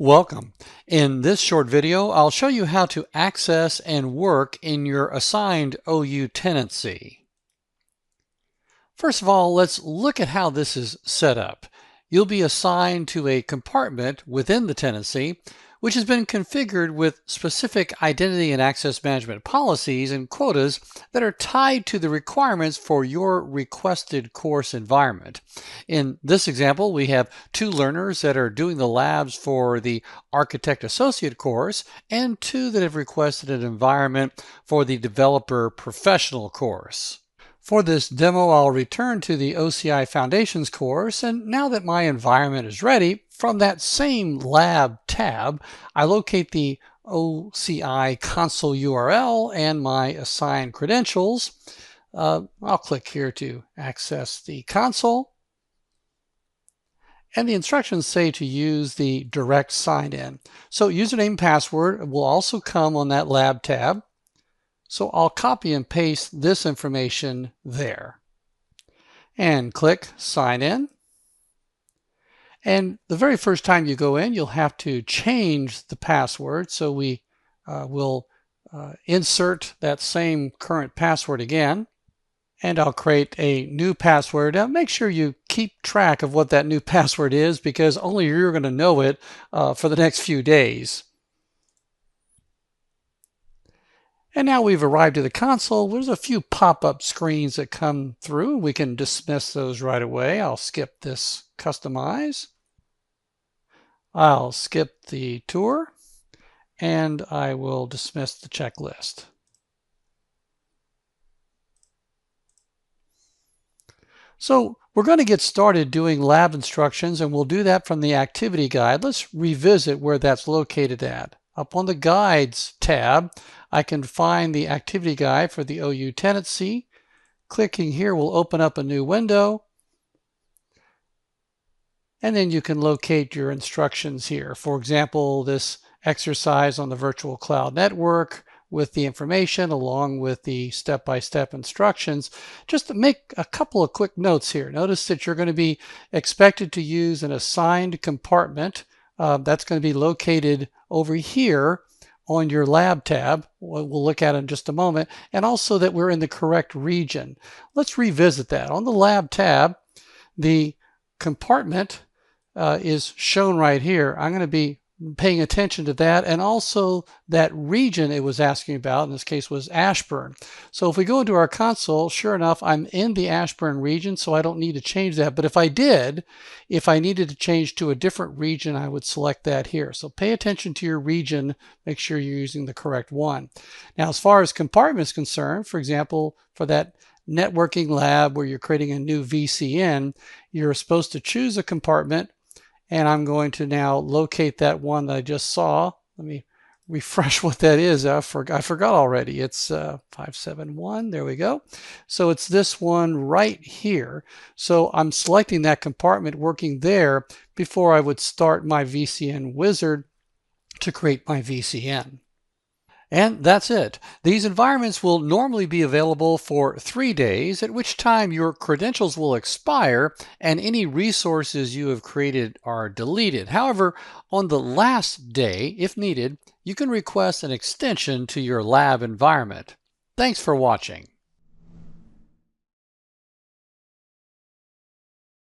Welcome. In this short video, I'll show you how to access and work in your assigned OU tenancy. First of all, let's look at how this is set up. You'll be assigned to a compartment within the tenancy, which has been configured with specific identity and access management policies and quotas that are tied to the requirements for your requested course environment. In this example, we have 2 learners that are doing the labs for the Architect Associate course and 2 that have requested an environment for the Developer Professional course. For this demo, I'll return to the OCi Foundations course, and now that my environment is ready, from that same lab tab, I locate the OCi console URL and my assigned credentials. I'll click here to access the console. And the instructions say to use the direct sign-in. So username and password will also come on that lab tab. So I'll copy and paste this information there and click sign in. And the very first time you go in, you'll have to change the password. So we will insert that same current password again. And I'll create a new password. Now make sure you keep track of what that new password is, because only you're going to know it for the next few days. And now we've arrived at the console. There's a few pop-up screens that come through. We can dismiss those right away. I'll skip this customize. I'll skip the tour, and I will dismiss the checklist. So we're going to get started doing lab instructions, and we'll do that from the activity guide. Let's revisit where that's located at. Up on the Guides tab, I can find the activity guide for the OU Tenancy. Clicking here will open up a new window. And then you can locate your instructions here. For example, this exercise on the virtual cloud network with the information along with the step-by-step instructions. Just to make a couple of quick notes here. Notice that you're going to be expected to use an assigned compartment. That's going to be located over here on your lab tab. We'll look at it in just a moment. And also that we're in the correct region. Let's revisit that. On the lab tab, the compartment is shown right here. I'm going to be paying attention to that, and also that region it was asking about, in this case was Ashburn. So if we go into our console, sure enough, I'm in the Ashburn region, so I don't need to change that. But if I needed to change to a different region, I would select that here. So pay attention to your region, make sure you're using the correct one. Now, as far as compartment is concerned, for example, for that networking lab where you're creating a new VCN, you're supposed to choose a compartment. And I'm going to now locate that one that I just saw. Let me refresh what that is. I forgot already. It's 571. There we go. So it's this one right here. So I'm selecting that compartment, working there before I would start my VCN wizard to create my VCN. And that's it. These environments will normally be available for 3 days, at which time your credentials will expire and any resources you have created are deleted. However, on the last day, if needed, you can request an extension to your lab environment. Thanks for watching.